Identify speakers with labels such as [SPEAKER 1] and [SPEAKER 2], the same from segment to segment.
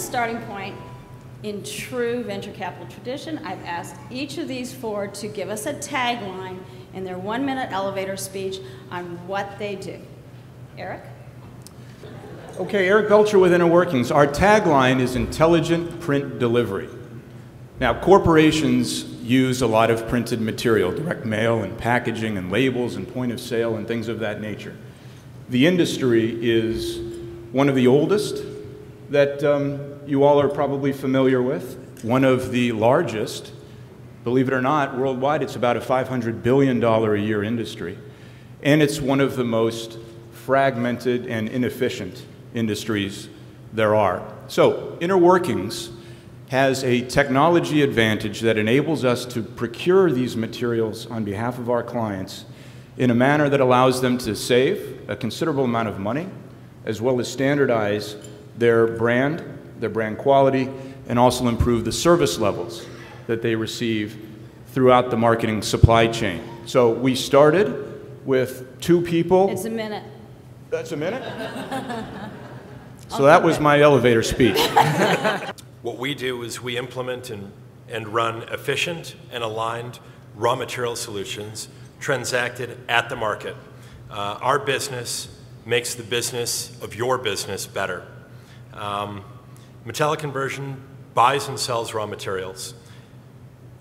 [SPEAKER 1] starting point, in true venture capital tradition, I've asked each of these four to give us a tagline in their 1-minute elevator speech on what they do. Eric?
[SPEAKER 2] Okay, Eric Belcher with InnerWorkings. Our tagline is intelligent print delivery. Now, corporations use a lot of printed material, direct mail and packaging and labels and point of sale and things of that nature. The industry is one of the oldest that you all are probably familiar with, one of the largest. Believe it or not, worldwide it's about a $500 billion a year industry. And it's one of the most fragmented and inefficient industries there are. So, InnerWorkings has a technology advantage that enables us to procure these materials on behalf of our clients in a manner that allows them to save a considerable amount of money, as well as standardize their brand quality, and also improve the service levels that they receive throughout the marketing supply chain. So we started with 2 people.
[SPEAKER 1] It's a minute.
[SPEAKER 2] That's a minute? So that was my elevator speech.
[SPEAKER 3] What we do is we implement and run efficient and aligned raw material solutions transacted at the market. Our business makes the business of your business better. Metallic Conversion buys and sells raw materials.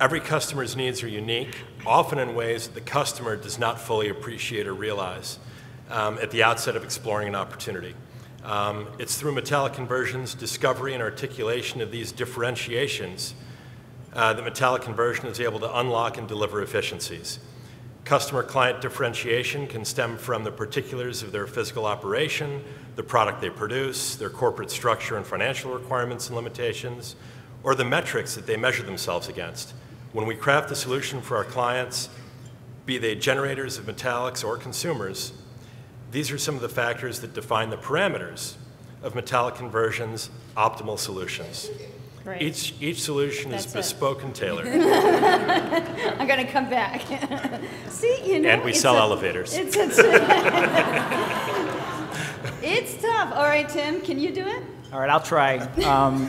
[SPEAKER 3] Every customer's needs are unique, often in ways that the customer does not fully appreciate or realize at the outset of exploring an opportunity. It's through Metallic Conversion's discovery and articulation of these differentiations that Metallic Conversion is able to unlock and deliver efficiencies. Customer-client differentiation can stem from the particulars of their physical operation, the product they produce, their corporate structure and financial requirements and limitations, or the metrics that they measure themselves against. When we craft a solution for our clients, be they generators of metallics or consumers, these are some of the factors that define the parameters of Metallic Conversion's optimal solutions.
[SPEAKER 1] Great.
[SPEAKER 3] Each solution is bespoke and tailored.
[SPEAKER 1] I'm going to come back. See, you know,
[SPEAKER 3] and we sell elevators.
[SPEAKER 1] It's tough. All right, Tim, can you do it?
[SPEAKER 4] All right, I'll try.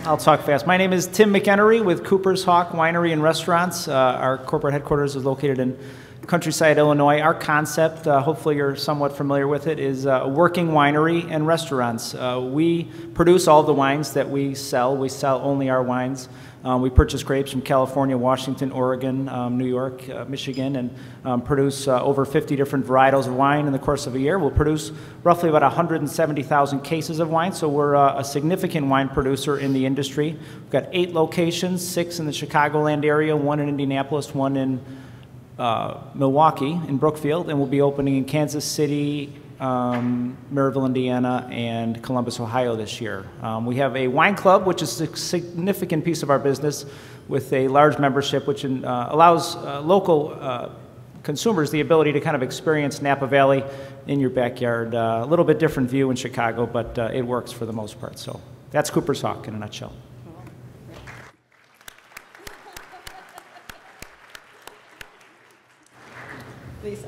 [SPEAKER 4] I'll talk fast. My name is Tim McEnery with Cooper's Hawk Winery and Restaurants. Our corporate headquarters is located in Countryside, Illinois. Our concept, hopefully you're somewhat familiar with it, is working winery and restaurants. We produce all the wines that we sell. We sell only our wines. We purchase grapes from California, Washington, Oregon, New York, Michigan, and produce over 50 different varietals of wine in the course of a year. We'll produce roughly about 170,000 cases of wine, so we're a significant wine producer in the industry. We've got 8 locations, 6 in the Chicagoland area, 1 in Indianapolis, 1 in Milwaukee, in Brookfield, and we'll be opening in Kansas City, Maryville, Indiana, and Columbus, Ohio this year. We have a wine club, which is a significant piece of our business, with a large membership, which allows local consumers the ability to kind of experience Napa Valley in your backyard. A little bit different view in Chicago, but it works for the most part. So that's Cooper's Hawk in a nutshell.
[SPEAKER 1] Lisa.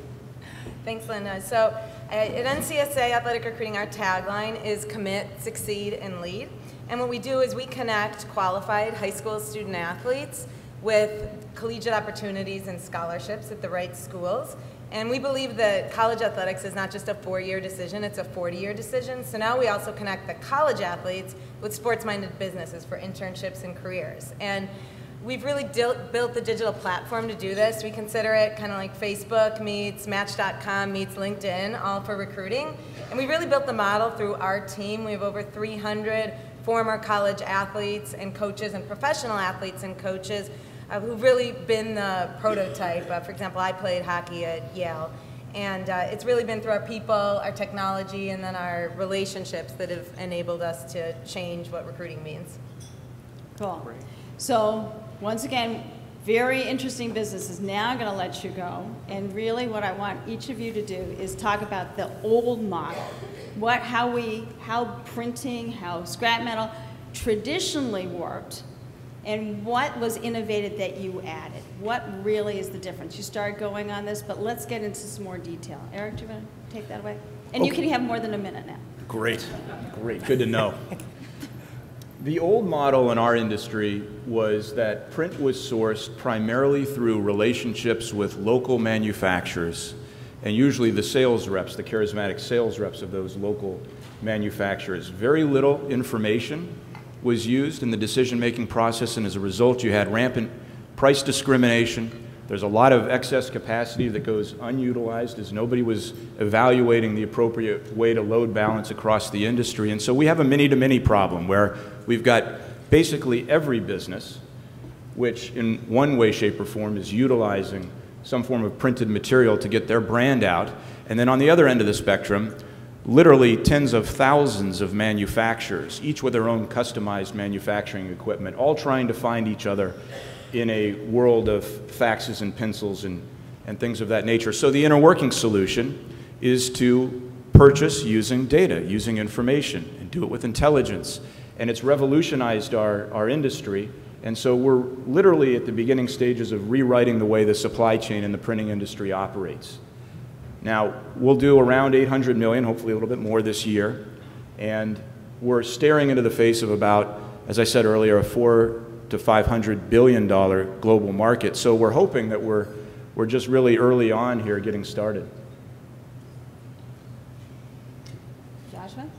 [SPEAKER 5] Thanks, Linda. So at NCSA Athletic Recruiting, our tagline is commit, succeed, and lead. And what we do is we connect qualified high school student athletes with collegiate opportunities and scholarships at the right schools. And we believe that college athletics is not just a 4-year decision, it's a 40-year decision. So now we also connect the college athletes with sports-minded businesses for internships and careers. And we've really built the digital platform to do this. We consider it kind of like Facebook meets Match.com meets LinkedIn, all for recruiting. And we really built the model through our team. We have over 300 former college athletes and coaches and professional athletes and coaches who've really been the prototype. For example, I played hockey at Yale. And it's really been through our people, our technology, and then our relationships that have enabled us to change what recruiting means.
[SPEAKER 1] Cool. So once again, very interesting businesses. Now I'm going to let you go. And really what I want each of you to do is talk about the old model. How printing, how scrap metal traditionally worked, and what was innovated that you added. What really is the difference? You started going on this, but let's get into some more detail. Eric, do you want to take that away? And okay. You can have more than a minute now.
[SPEAKER 2] Great, great, good to know. The old model in our industry was that print was sourced primarily through relationships with local manufacturers, and usually the sales reps, the charismatic sales reps of those local manufacturers. Very little information was used in the decision-making process, and as a result you had rampant price discrimination. There's a lot of excess capacity that goes unutilized as nobody was evaluating the appropriate way to load balance across the industry. And so we have a many-to-many problem where we've got basically every business, which in one way, shape, or form is utilizing some form of printed material to get their brand out. And then on the other end of the spectrum, literally tens of thousands of manufacturers, each with their own customized manufacturing equipment, all trying to find each other in a world of faxes and pencils and things of that nature. So the InnerWorkings solution is to purchase using data, using information, and do it with intelligence. And it's revolutionized our industry. And so we're literally at the beginning stages of rewriting the way the supply chain in the printing industry operates. Now, we'll do around 800 million, hopefully a little bit more this year. And we're staring into the face of about, as I said earlier, a $400 to $500 billion global market. So we're hoping that we're just really early on here getting started.
[SPEAKER 1] Joshua?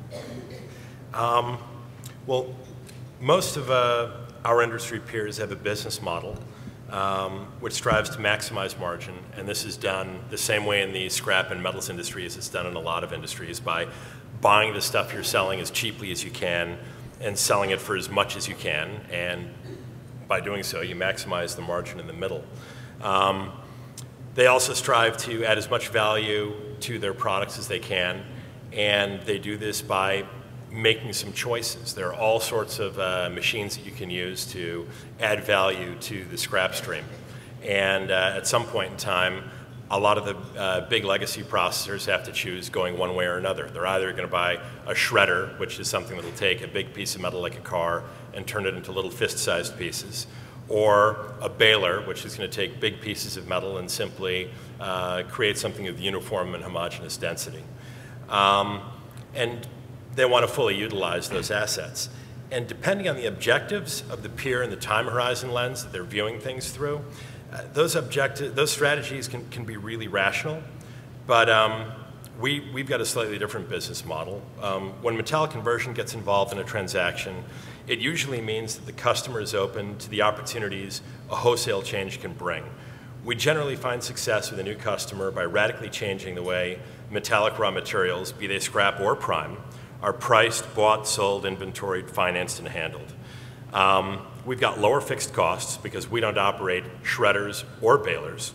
[SPEAKER 3] Well, most of our industry peers have a business model which strives to maximize margin, and this is done the same way in the scrap and metals industry as it's done in a lot of industries, by buying the stuff you're selling as cheaply as you can and selling it for as much as you can, and by doing so, you maximize the margin in the middle. They also strive to add as much value to their products as they can, and they do this by making some choices. There are all sorts of machines that you can use to add value to the scrap stream. And at some point in time, a lot of the big legacy processors have to choose going one way or another. They're either going to buy a shredder, which is something that will take a big piece of metal like a car and turn it into little fist-sized pieces, or a baler, which is going to take big pieces of metal and simply create something of uniform and homogeneous density. And they want to fully utilize those assets. And depending on the objectives of the peer and the time horizon lens that they're viewing things through, those strategies can be really rational, but we've got a slightly different business model. When metallic conversion gets involved in a transaction, it usually means that the customer is open to the opportunities a wholesale change can bring. We generally find success with a new customer by radically changing the way metallic raw materials, be they scrap or prime, are priced, bought, sold, inventoried, financed, and handled. We've got lower fixed costs because we don't operate shredders or balers.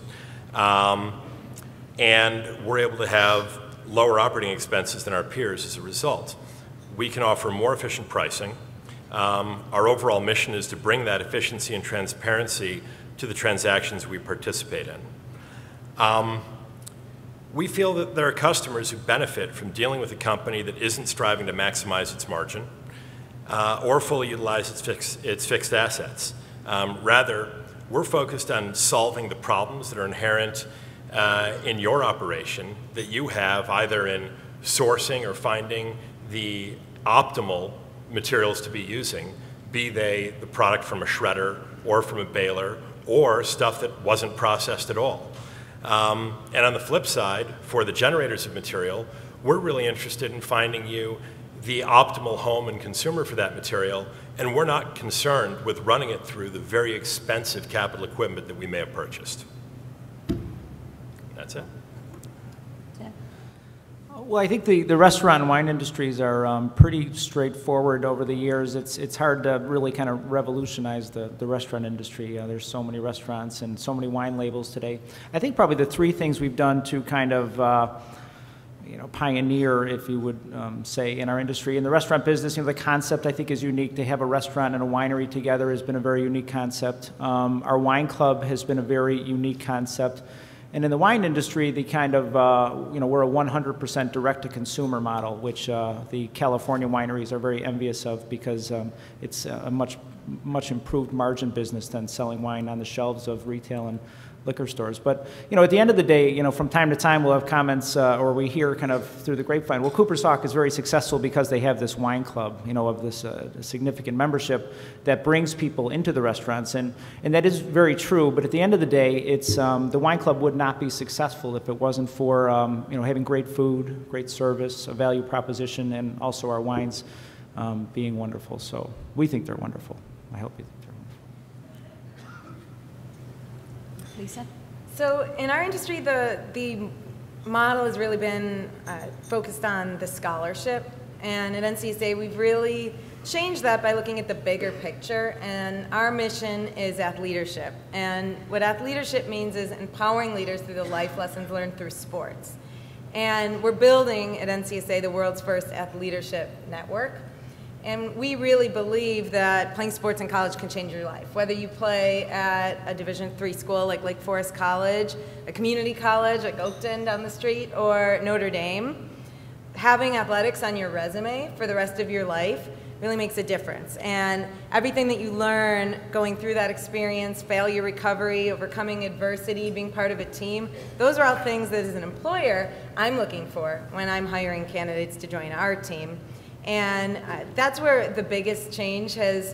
[SPEAKER 3] And we're able to have lower operating expenses than our peers as a result. We can offer more efficient pricing. Our overall mission is to bring that efficiency and transparency to the transactions we participate in. We feel that there are customers who benefit from dealing with a company that isn't striving to maximize its margin or fully utilize its fixed assets. Rather, we're focused on solving the problems that are inherent in your operation that you have, either in sourcing or finding the optimal materials to be using, be they the product from a shredder or from a baler or stuff that wasn't processed at all. And on the flip side, for the generators of material, we're really interested in finding you the optimal home and consumer for that material, and we're not concerned with running it through the very expensive capital equipment that we may have purchased. That's it.
[SPEAKER 4] Well, I think the restaurant and wine industries are pretty straightforward over the years. It's hard to really kind of revolutionize the restaurant industry. There's so many restaurants and so many wine labels today. I think probably the three things we've done to kind of pioneer, if you would say, in our industry. In the restaurant business, the concept I think is unique. To have a restaurant and a winery together has been a very unique concept. Our wine club has been a very unique concept. And in the wine industry, the kind of, we're a 100% direct-to-consumer model, which the California wineries are very envious of because it's a much much improved margin business than selling wine on the shelves of retail and liquor stores. But, you know, at the end of the day, you know, from time to time we'll have comments or we hear kind of through the grapevine, well, Cooper's Hawk is very successful because they have this wine club, you know, of this significant membership that brings people into the restaurants. And that is very true, but at the end of the day, it's the wine club would not be successful if it wasn't for, you know, having great food, great service, a value proposition, and also our wines being wonderful. So we think they're wonderful. I hope you think they're wonderful.
[SPEAKER 1] Lisa?
[SPEAKER 5] So in our industry, the model has really been focused on the scholarship. And at NCSA, we've really changed that by looking at the bigger picture. And our mission is athleadership. And what athleadership means is empowering leaders through the life lessons learned through sports. And we're building at NCSA the world's first athleadership network. And we really believe that playing sports in college can change your life. Whether you play at a Division III school like Lake Forest College, a community college like Oakton down the street, or Notre Dame, having athletics on your resume for the rest of your life really makes a difference. And everything that you learn going through that experience, failure recovery, overcoming adversity, being part of a team, those are all things that as an employer I'm looking for when I'm hiring candidates to join our team. And that's where the biggest change has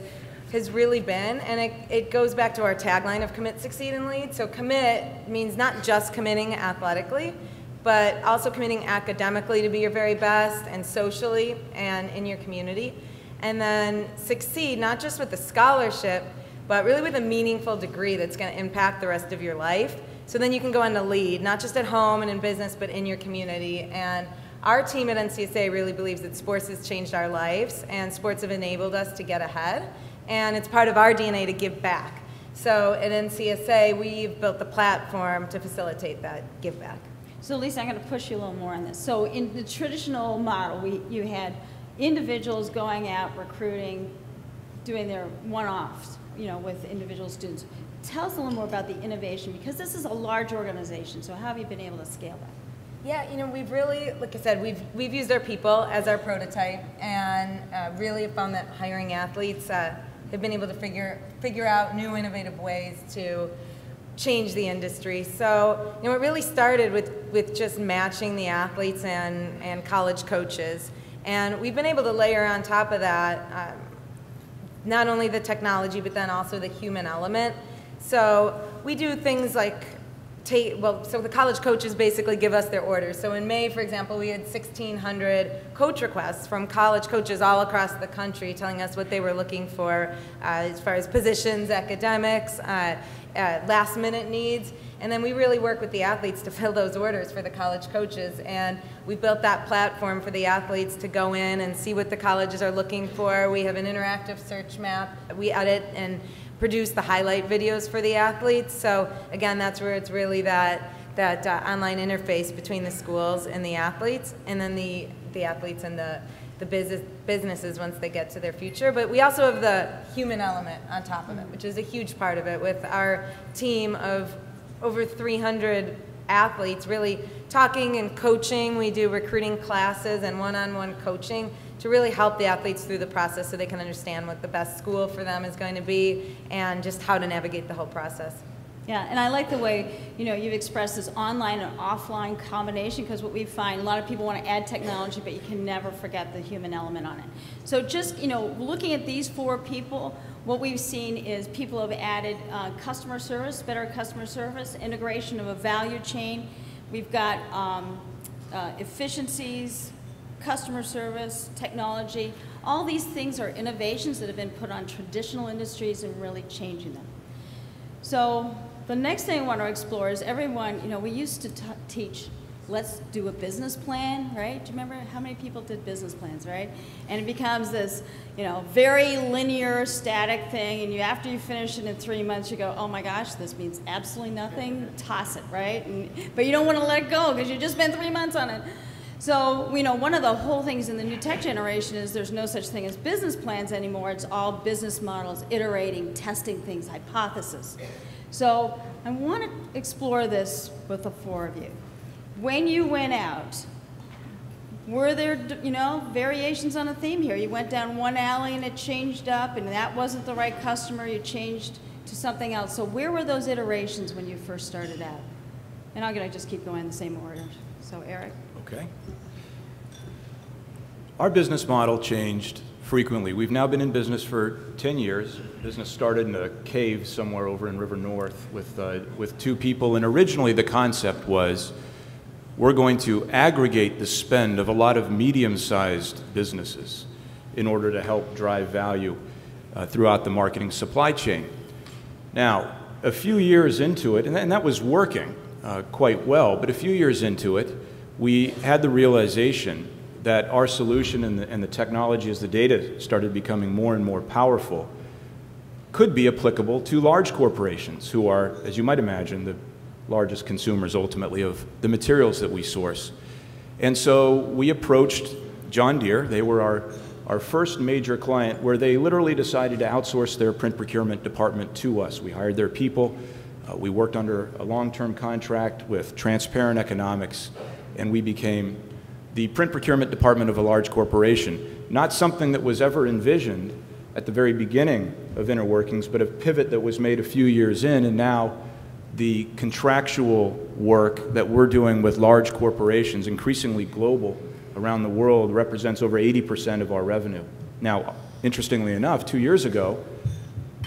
[SPEAKER 5] really been, and it goes back to our tagline of commit, succeed, and lead. So commit means not just committing athletically, but also committing academically to be your very best, and socially, and in your community. And then succeed, not just with the scholarship, but really with a meaningful degree that's going to impact the rest of your life. So then you can go on to lead, not just at home and in business, but in your community. And our team at NCSA really believes that sports has changed our lives, and sports have enabled us to get ahead, and it's part of our DNA to give back. So at NCSA, we've built the platform to facilitate that give back.
[SPEAKER 1] So Lisa, I'm going to push you a little more on this. So in the traditional model, you had individuals going out, recruiting, doing their one-offs, you know, with individual students. Tell us a little more about the innovation, because this is a large organization, so how have you been able to scale that?
[SPEAKER 5] Yeah, you know, we've really, like I said, we've used our people as our prototype, and really have found that hiring athletes have been able to figure out new innovative ways to change the industry. So, you know, it really started with just matching the athletes and college coaches, and we've been able to layer on top of that not only the technology, but then also the human element. So we do things like so the college coaches basically give us their orders. So in May, for example, we had 1,600 coach requests from college coaches all across the country telling us what they were looking for as far as positions, academics, last-minute needs. And then we really work with the athletes to fill those orders for the college coaches. And we built that platform for the athletes to go in and see what the colleges are looking for. We have an interactive search map. We edit and produce the highlight videos for the athletes. So again, that's where it's really that online interface between the schools and the athletes, and then the athletes and the businesses once they get to their future. But we also have the human element on top of it, which is a huge part of it, with our team of over 300 athletes really talking and coaching. We do recruiting classes and one-on-one coaching to really help the athletes through the process so they can understand what the best school for them is going to be and just how to navigate the whole process.
[SPEAKER 1] Yeah, and I like the way, you know, you've expressed this online and offline combination, because what we find, a lot of people want to add technology, but you can never forget the human element on it. So just, you know, looking at these four people, what we've seen is people have added customer service, better customer service, integration of a value chain. We've got efficiencies, customer service, technology. All these things are innovations that have been put on traditional industries and really changing them. So the next thing I want to explore is everyone, you know, we used to teach, let's do a business plan, right? Do you remember how many people did business plans, right? And it becomes this, you know, very linear, static thing, and after you finish it in 3 months, you go, oh my gosh, this means absolutely nothing, toss it, right? But you don't want to let it go because you just spent 3 months on it. So, you know, one of the whole things in the new tech generation is there's no such thing as business plans anymore. It's all business models, iterating, testing things, hypothesis. So I want to explore this with the four of you. When you went out, were there, you know, variations on a theme here? You went down one alley and it changed up, and that wasn't the right customer, you changed to something else. So where were those iterations when you first started out? And I'm going to just keep going in the same order. So Eric.
[SPEAKER 2] Okay. Our business model changed frequently. We've now been in business for 10 years. Business started in a cave somewhere over in River North with 2 people, and originally the concept was we're going to aggregate the spend of a lot of medium-sized businesses in order to help drive value throughout the marketing supply chain. Now, a few years into it, and that was working quite well, but a few years into it, we had the realization that our solution and the technology, as the data started becoming more and more powerful, could be applicable to large corporations who are, as you might imagine, the largest consumers ultimately of the materials that we source. And so we approached John Deere. They were our first major client, where they literally decided to outsource their print procurement department to us. We hired their people. We worked under a long-term contract with transparent economics, and we became the print procurement department of a large corporation. Not something that was ever envisioned at the very beginning of InnerWorkings, but a pivot that was made a few years in, and now the contractual work that we're doing with large corporations, increasingly global around the world, represents over 80% of our revenue. Now, interestingly enough, 2 years ago,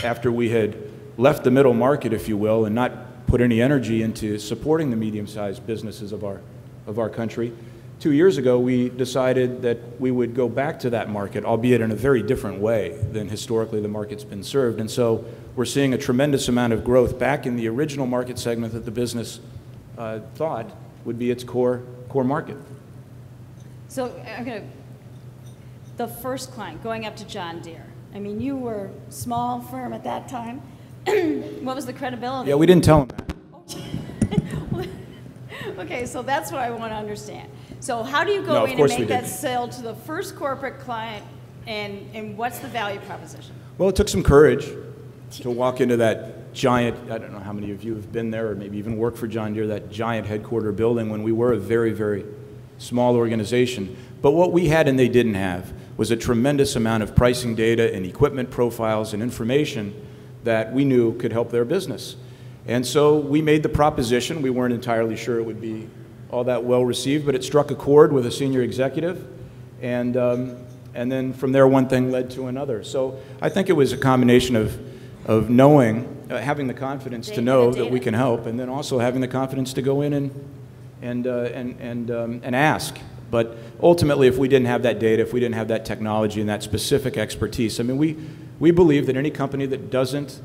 [SPEAKER 2] after we had left the middle market, if you will, and not put any energy into supporting the medium-sized businesses of our country, 2 years ago, we decided that we would go back to that market, albeit in a very different way than historically the market's been served. And so we're seeing a tremendous amount of growth back in the original market segment that the business thought would be its core market.
[SPEAKER 1] So the first client, going up to John Deere. I mean, you were a small firm at that time. What was the credibility?
[SPEAKER 2] Yeah, we didn't tell them that.
[SPEAKER 1] Okay, so that's what I want to understand. So how do you go in and make that sale to the first corporate client, and what's the value proposition?
[SPEAKER 2] Well, it took some courage to walk into that giant, I don't know how many of you have been there or maybe even worked for John Deere, that giant headquarter building when we were a very, very small organization. But what we had and they didn't have was a tremendous amount of pricing data and equipment profiles and information that we knew could help their business. And so we made the proposition. We weren't entirely sure it would be all that well received, but it struck a chord with a senior executive, and then from there one thing led to another. So I think it was a combination of knowing, having the confidence to know that we can help, and then also having the confidence to go in and ask. But ultimately, if we didn't have that data, if we didn't have that technology and that specific expertise, I mean, we believe that any company that doesn't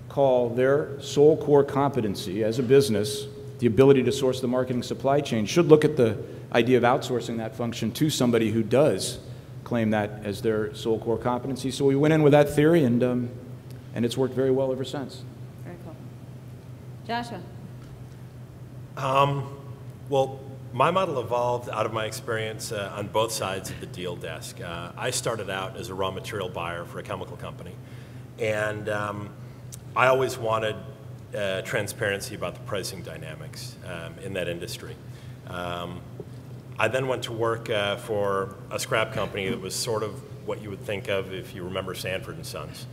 [SPEAKER 2] call their sole core competency as a business the ability to source the marketing supply chain should look at the idea of outsourcing that function to somebody who does claim that as their sole core competency. So we went in with that theory, and it's worked very well ever since.
[SPEAKER 1] Very cool. Joshua?
[SPEAKER 3] Well, my model evolved out of my experience on both sides of the deal desk. I started out as a raw material buyer for a chemical company, and I always wanted transparency about the pricing dynamics in that industry. I then went to work for a scrap company that was sort of what you would think of if you remember Sanford and Sons.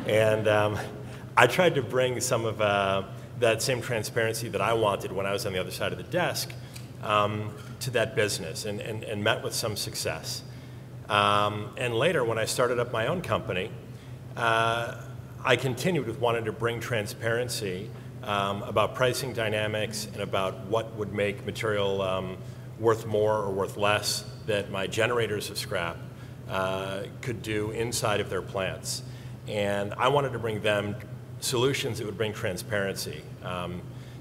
[SPEAKER 3] And I tried to bring some of that same transparency that I wanted when I was on the other side of the desk to that business, and met with some success. And later, when I started up my own company, I continued with wanting to bring transparency about pricing dynamics and about what would make material worth more or worth less that my generators of scrap could do inside of their plants. And I wanted to bring them solutions that would bring transparency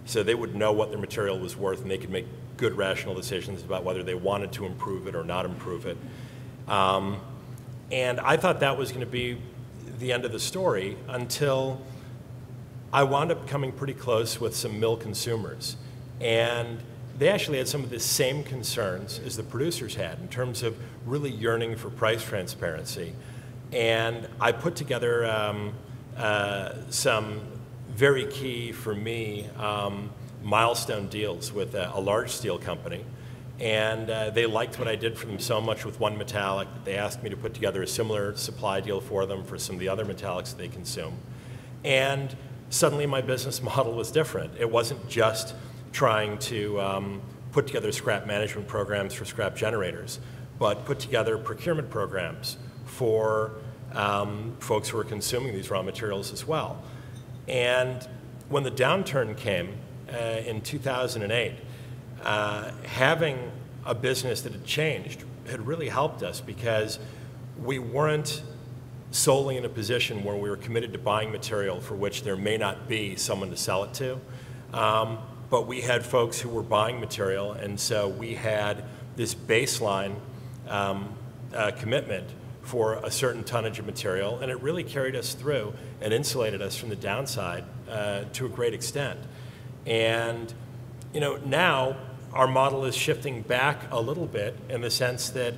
[SPEAKER 3] so they would know what their material was worth and they could make good rational decisions about whether they wanted to improve it or not improve it. And I thought that was going to be the end of the story until I wound up coming pretty close with some mill consumers. And they actually had some of the same concerns as the producers had in terms of really yearning for price transparency. And I put together some very key, for me, milestone deals with a large steel company And they liked what I did for them so much with one metallic that they asked me to put together a similar supply deal for them for some of the other metallics they consume. And suddenly my business model was different. It wasn't just trying to put together scrap management programs for scrap generators, but put together procurement programs for folks who are consuming these raw materials as well. And when the downturn came in 2008, having a business that had changed had really helped us, because we weren't solely in a position where we were committed to buying material for which there may not be someone to sell it to. But we had folks who were buying material, and so we had this baseline commitment for a certain tonnage of material, and it really carried us through and insulated us from the downside to a great extent. And now our model is shifting back a little bit in the sense that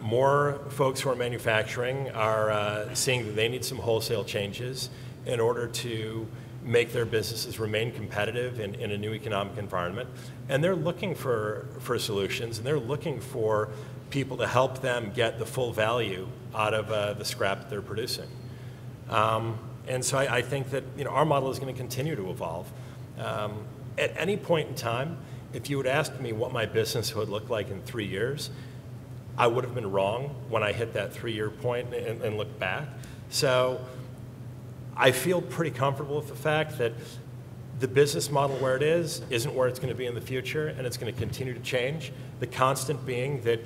[SPEAKER 3] more folks who are manufacturing are seeing that they need some wholesale changes in order to make their businesses remain competitive in a new economic environment. And they're looking for solutions, and they're looking for people to help them get the full value out of the scrap that they're producing. And so I think that our model is going to continue to evolve. At any point in time, if you would ask me what my business would look like in 3 years, I would have been wrong when I hit that 3-year point and looked back. So I feel pretty comfortable with the fact that the business model where it is isn't where it's going to be in the future, and it's going to continue to change. The constant being that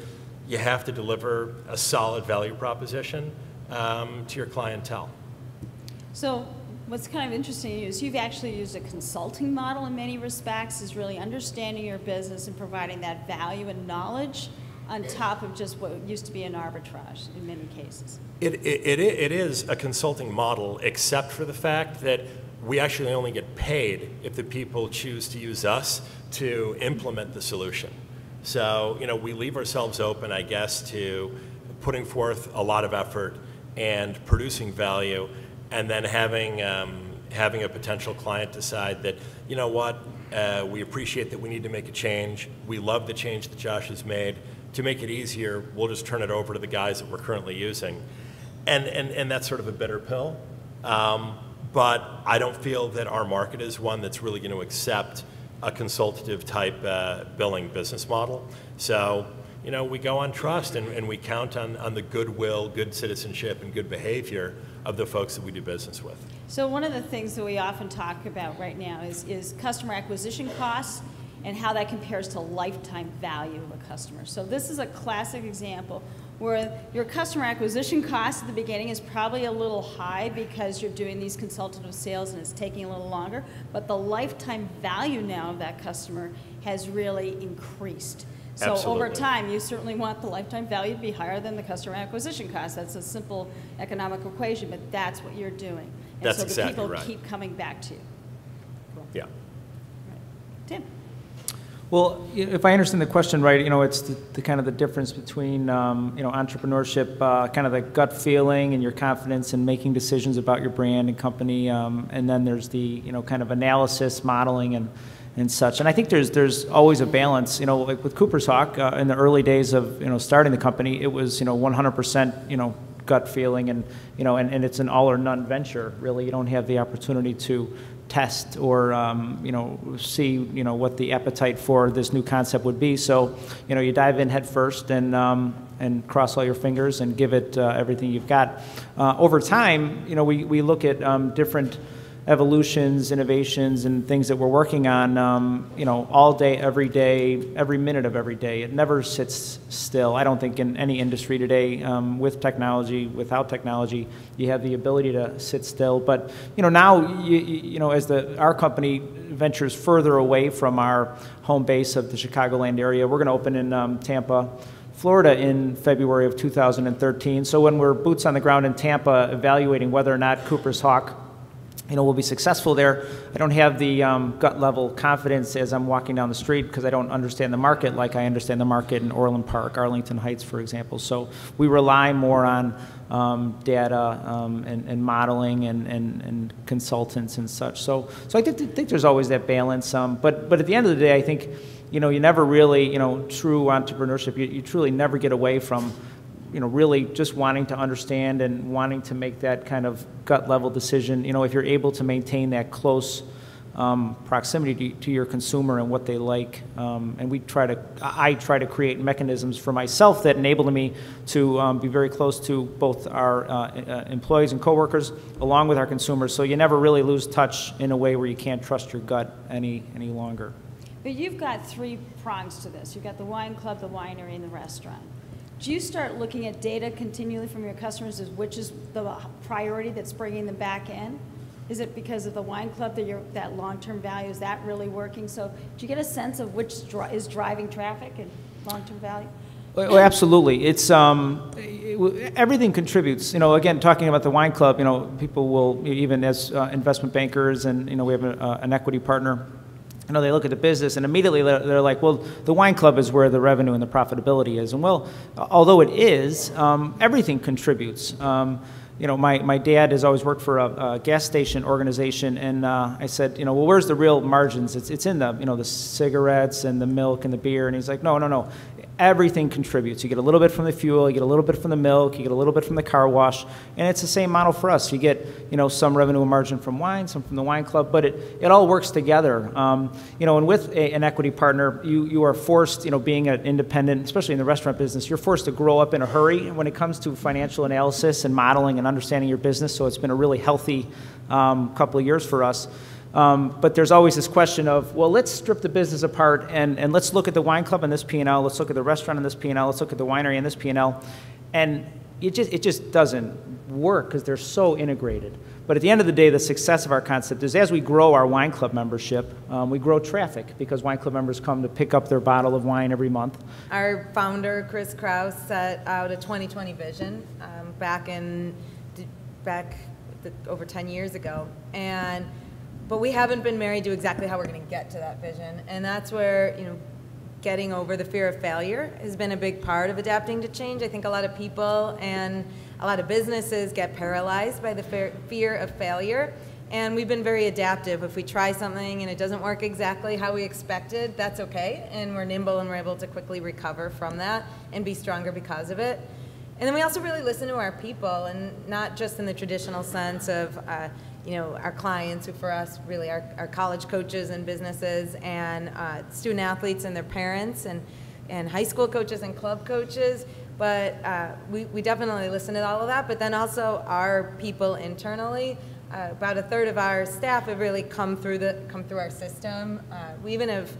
[SPEAKER 3] you have to deliver a solid value proposition to your clientele.
[SPEAKER 1] So what's kind of interesting is you've actually used a consulting model in many respects, is really understanding your business and providing that value and knowledge on top of just what used to be an arbitrage in many cases.
[SPEAKER 3] It is a consulting model, except for the fact that we actually only get paid if the people choose to use us to implement the solution. So, we leave ourselves open, I guess, to putting forth a lot of effort and producing value, and then having a potential client decide that, we appreciate that we need to make a change. We love the change that Josh has made. To make it easier, we'll just turn it over to the guys that we're currently using. And that's sort of a bitter pill. But I don't feel that our market is one that's really going to accept a consultative type billing business model. So, we go on trust, and we count on the goodwill, good citizenship, and good behavior of the folks that we do business with.
[SPEAKER 1] So one of the things that we often talk about right now is customer acquisition costs and how that compares to lifetime value of a customer. So this is a classic example where your customer acquisition cost at the beginning is probably a little high because you're doing these consultative sales and it's taking a little longer, but the lifetime value now of that customer has really increased. So
[SPEAKER 3] Absolutely.
[SPEAKER 1] Over time, you certainly want the lifetime value to be higher than the customer acquisition cost. That's a simple economic equation, but that's what you're doing. And
[SPEAKER 3] That's
[SPEAKER 1] so
[SPEAKER 3] exactly
[SPEAKER 1] the people
[SPEAKER 3] right.
[SPEAKER 1] keep coming back to you. Cool.
[SPEAKER 3] Yeah.
[SPEAKER 1] Right. Tim.
[SPEAKER 4] Well, if I understand the question right, it's the kind of the difference between, entrepreneurship, kind of the gut feeling and your confidence in making decisions about your brand and company, and then there's the, kind of analysis, modeling, and such. And I think there's always a balance. Like with Cooper's Hawk, in the early days of, starting the company, it was, 100%, gut feeling, and, and it's an all or none venture. Really, you don't have the opportunity to test or see what the appetite for this new concept would be. So you dive in head first and cross all your fingers and give it everything you've got. Over time, we look at different evolutions, innovations, and things that we're working on, all day, every minute of every day. It never sits still. I don't think in any industry today, with technology, without technology, you have the ability to sit still. But now, as our company ventures further away from our home base of the Chicagoland area, we're going to open in Tampa, Florida in February of 2013. So when we're boots on the ground in Tampa, evaluating whether or not Cooper's Hawk we'll be successful there. I don't have the gut level confidence as I'm walking down the street because I don't understand the market like I understand the market in Orland Park, Arlington Heights, for example. So we rely more on data and modeling and consultants and such. So I think there's always that balance. But at the end of the day, I think you never really true entrepreneurship. You truly never get away from really just wanting to understand and wanting to make that kind of gut level decision. If you're able to maintain that close proximity to your consumer and what they like, and I try to create mechanisms for myself that enable me to be very close to both our employees and coworkers, along with our consumers. So you never really lose touch in a way where you can't trust your gut any longer.
[SPEAKER 1] But you've got 3 prongs to this. You've got the wine club, the winery, and the restaurant. Do you start looking at data continually from your customers as which is the priority that's bringing them back in? Is it because of the wine club that long-term value, is that really working? So do you get a sense of which is driving traffic and long-term value?
[SPEAKER 4] Well, absolutely. It's everything contributes. Again, talking about the wine club, people will, even as investment bankers, and we have an equity partner. They look at the business and immediately they're like, well, the wine club is where the revenue and the profitability is. And well, although it is, everything contributes. My dad has always worked for a gas station organization, and I said, well, where's the real margins? It's in the, the cigarettes and the milk and the beer. And he's like, no. Everything contributes. You get a little bit from the fuel, you get a little bit from the milk, you get a little bit from the car wash, and it's the same model for us. You get, some revenue and margin from wine, some from the wine club, but it all works together. And with an equity partner, you are forced, being an independent, especially in the restaurant business, you're forced to grow up in a hurry when it comes to financial analysis and modeling and understanding your business. So it's been a really healthy couple of years for us. But there's always this question of, well, let's strip the business apart and let's look at the wine club in this P&L, let's look at the restaurant in this P&L, let's look at the winery in this P&L, and it just doesn't work because they're so integrated. But at the end of the day, the success of our concept is as we grow our wine club membership, we grow traffic because wine club members come to pick up their bottle of wine every month.
[SPEAKER 5] Our founder, Chris Krause, set out a 2020 vision back over 10 years ago, but we haven't been married to exactly how we're going to get to that vision, and that's where getting over the fear of failure has been a big part of adapting to change. I think a lot of people and a lot of businesses get paralyzed by the fear of failure, and we've been very adaptive. If we try something and it doesn't work exactly how we expected, that's okay, and we're nimble and we're able to quickly recover from that and be stronger because of it. And then we also really listen to our people, and not just in the traditional sense of our clients, who for us really are college coaches and businesses, and student athletes and their parents, and high school coaches and club coaches. But we definitely listen to all of that. But then also our people internally. About a third of our staff have really come through our system. We even have,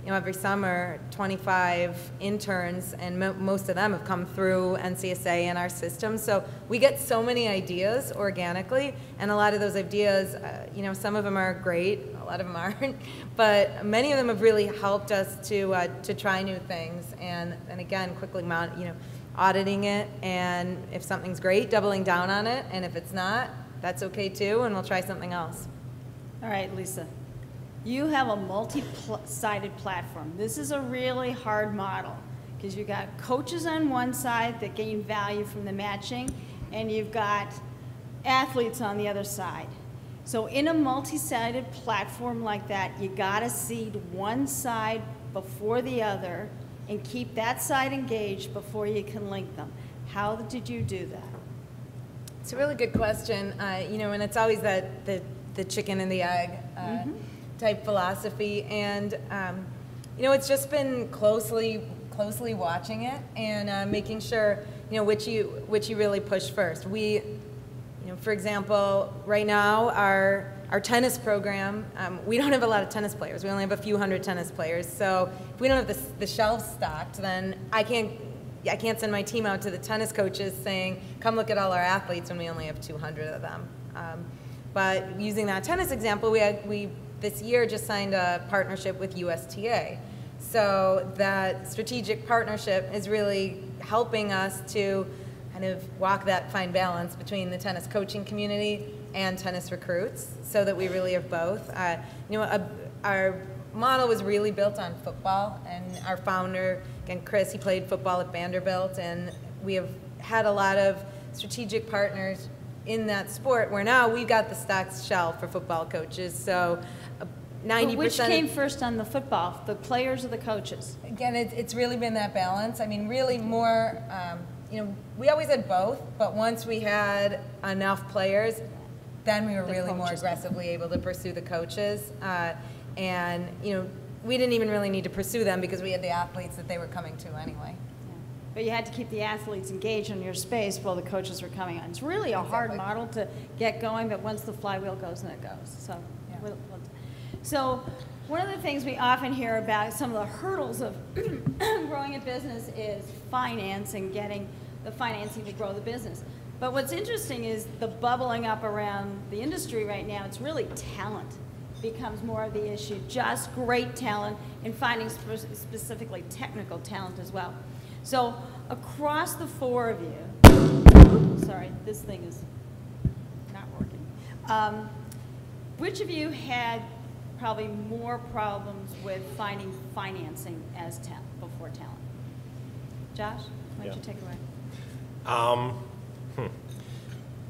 [SPEAKER 5] every summer 25 interns, and most of them have come through NCSA and our system. So we get so many ideas organically, and a lot of those ideas, some of them are great, a lot of them aren't, but many of them have really helped us to try new things, and again, quickly auditing it, and if something's great, doubling down on it, and if it's not, that's okay too, and we'll try something else.
[SPEAKER 1] All right, Lisa. You have a multi-sided platform. This is a really hard model because you've got coaches on one side that gain value from the matching, and you've got athletes on the other side. So in a multi-sided platform like that, you gotta seed one side before the other and keep that side engaged before you can link them. How did you do that?
[SPEAKER 5] It's a really good question, and it's always the chicken and the egg type philosophy, and it's just been closely watching it and making sure which you really push first. We, for example, right now our tennis program, we don't have a lot of tennis players. We only have a few hundred tennis players. So if we don't have the shelves stocked, then I can't send my team out to the tennis coaches saying, come look at all our athletes when we only have 200 of them. But using that tennis example, we this year just signed a partnership with USTA. So that strategic partnership is really helping us to kind of walk that fine balance between the tennis coaching community and tennis recruits, so that we really have both. You know, our model was really built on football, and our founder, again, Chris, he played football at Vanderbilt, and we have had a lot of strategic partners in that sport, where now we've got the stocked shelf for football coaches. So 90%.
[SPEAKER 1] Which came first on the football, the players or the coaches?
[SPEAKER 5] Again, it's really been that balance. I mean, really more, you know, we always had both, but once we had enough players, then we were really more aggressively able to pursue the coaches. And, you know, we didn't even really need to pursue them because we had the athletes that they were coming to anyway.
[SPEAKER 1] But you had to keep the athletes engaged in your space while the coaches were coming on. It's really a hard model to get going, but once the flywheel goes, then it goes. So, yeah. So one of the things we often hear about, some of the hurdles of growing a business, is finance and getting the financing to grow the business. But what's interesting is the bubbling up around the industry right now, it's really talent becomes more of the issue. Just great talent and finding specifically technical talent as well. So across the four of you, sorry, this thing is not working. Which of you had probably more problems with finding financing as before talent? Josh, why don't you take it away?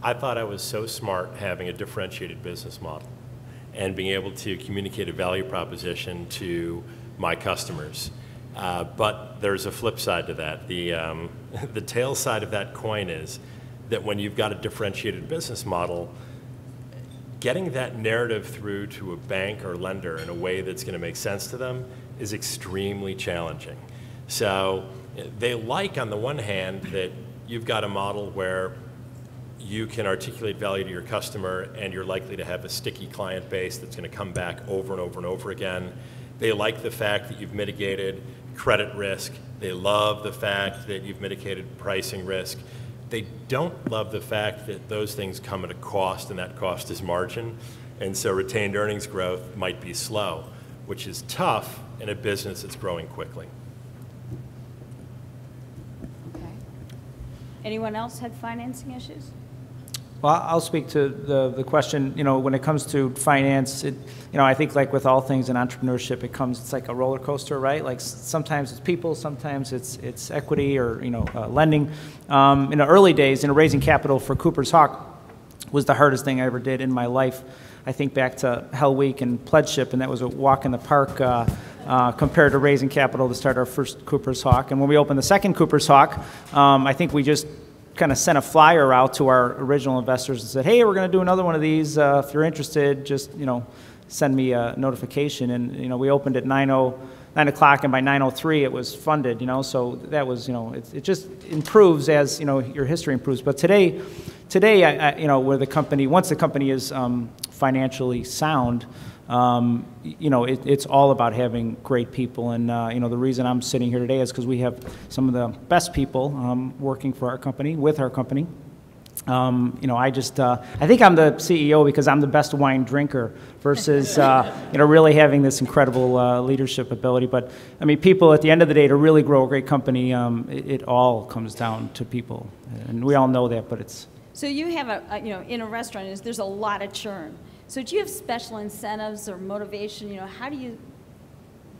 [SPEAKER 3] I thought I was so smart having a differentiated business model and being able to communicate a value proposition to my customers. But there's a flip side to that. The tail side of that coin is that when you've got a differentiated business model, getting that narrative through to a bank or lender in a way that's going to make sense to them is extremely challenging. So they like, on the one hand, that you've got a model where you can articulate value to your customer and you're likely to have a sticky client base that's going to come back over and over and over again. They like the fact that you've mitigated credit risk. They love the fact that you've mitigated pricing risk. They don't love the fact that those things come at a cost, and that cost is margin. And so retained earnings growth might be slow, which is tough in a business that's growing quickly.
[SPEAKER 1] Okay. Anyone else had financing issues?
[SPEAKER 4] Well, I'll speak to the question, you know, when it comes to finance, you know, I think like with all things in entrepreneurship, it's like a roller coaster, right? Like sometimes it's people, sometimes it's equity or, you know, lending. In the early days, you know, raising capital for Cooper's Hawk was the hardest thing I ever did in my life. I think back to Hell Week and Pledgeship, and that was a walk in the park compared to raising capital to start our first Cooper's Hawk. And when we opened the second Cooper's Hawk, I think we just kind of sent a flyer out to our original investors and said, hey, we're going to do another one of these. If you're interested, just, you know, send me a notification. And, you know, we opened at 9 o'clock, and by 9:03 it was funded, you know. So that was, you know, it just improves as, you know, your history improves. But today, you know, where the company, once the company is financially sound, you know, it's all about having great people. And, you know, the reason I'm sitting here today is because we have some of the best people working for our company, with our company. You know, I think I'm the CEO because I'm the best wine drinker versus, you know, really having this incredible leadership ability. But, I mean, people, at the end of the day, to really grow a great company, it all comes down to people. And we all know that, but it's...
[SPEAKER 1] So you have you know, in a restaurant, there's a lot of churn. So do you have special incentives or motivation? You know, how do you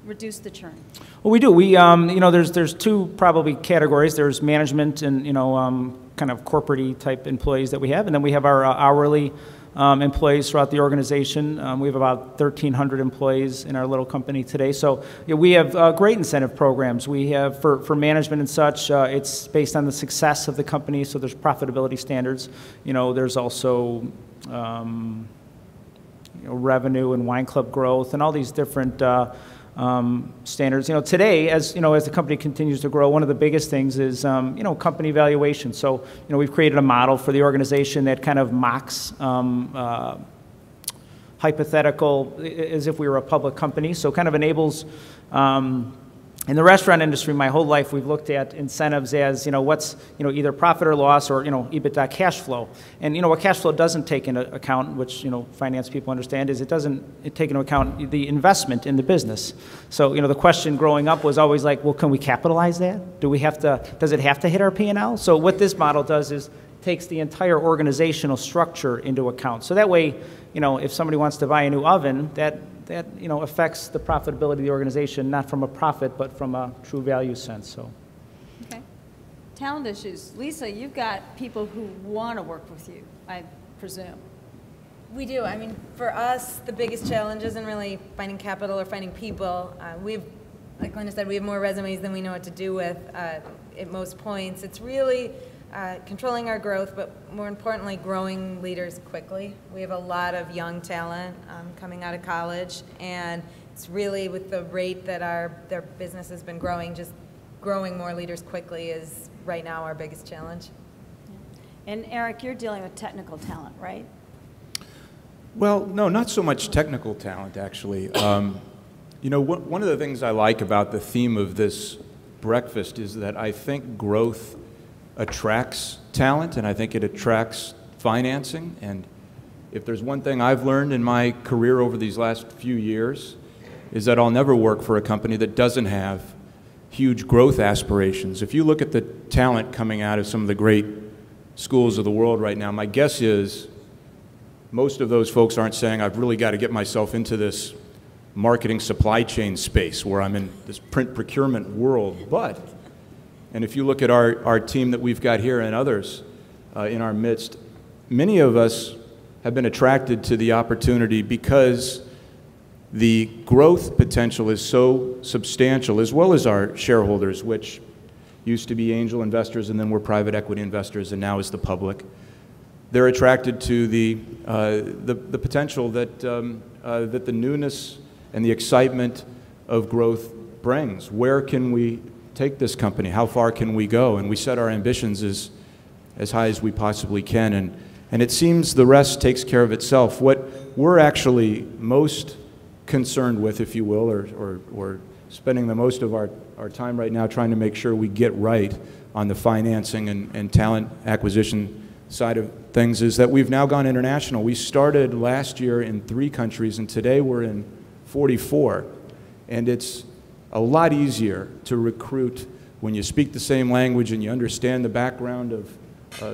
[SPEAKER 1] reduce the churn? Well,
[SPEAKER 4] we do. We, you know, there's two probably categories. There's management and, you know, kind of corporate-y type employees that we have, and then we have our hourly employees throughout the organization. We have about 1,300 employees in our little company today. So you know, we have great incentive programs. We have, for management and such, it's based on the success of the company, so there's profitability standards. You know, there's also you know, revenue and wine club growth and all these different standards. You know, today, as you know, as the company continues to grow, one of the biggest things is you know, company valuation. So you know, we've created a model for the organization that kind of mocks hypothetical as if we were a public company. So kind of enables. In the restaurant industry, my whole life, we've looked at incentives as, you know, what's, you know, either profit or loss or, you know, EBITDA cash flow. And, you know, what cash flow doesn't take into account, which, you know, finance people understand, is it doesn't take into account the investment in the business. So, you know, the question growing up was always like, well, can we capitalize that? Do we have to, does it have to hit our P&L? So what this model does is takes the entire organizational structure into account. So that way, you know, if somebody wants to buy a new oven, that you know, affects the profitability of the organization, not from a profit, but from a true value sense. So.
[SPEAKER 1] Okay. Talent issues. Lisa, you've got people who want to work with you, I presume.
[SPEAKER 5] We do. I mean, for us, the biggest challenge isn't really finding capital or finding people. Like Linda said, we have more resumes than we know what to do with at most points. It's really controlling our growth, but more importantly, growing leaders quickly. We have a lot of young talent coming out of college, and it's really with the rate that their business has been growing, just growing more leaders quickly is right now our biggest challenge.
[SPEAKER 1] And Eric, you're dealing with technical talent, right?
[SPEAKER 2] Well, no, not so much technical talent, actually. You know, one of the things I like about the theme of this breakfast is that I think growth attracts talent, and I think it attracts financing. And if there's one thing I've learned in my career over these last few years, is that I'll never work for a company that doesn't have huge growth aspirations. If you look at the talent coming out of some of the great schools of the world right now, my guess is most of those folks aren't saying, I've really got to get myself into this marketing supply chain space where I'm in this print procurement world. But, and if you look at our team that we've got here and others in our midst, many of us have been attracted to the opportunity because the growth potential is so substantial, as well as our shareholders, which used to be angel investors and then were private equity investors and now is the public. They're attracted to the potential that the newness and the excitement of growth brings. Where can we take this company? How far can we go? And we set our ambitions as high as we possibly can. And it seems the rest takes care of itself. What we're actually most concerned with, if you will, or spending the most of our time right now trying to make sure we get right on the financing and talent acquisition side of things, is that we've now gone international. We started last year in 3 countries, and today we're in 44. And it's a lot easier to recruit when you speak the same language and you understand the background of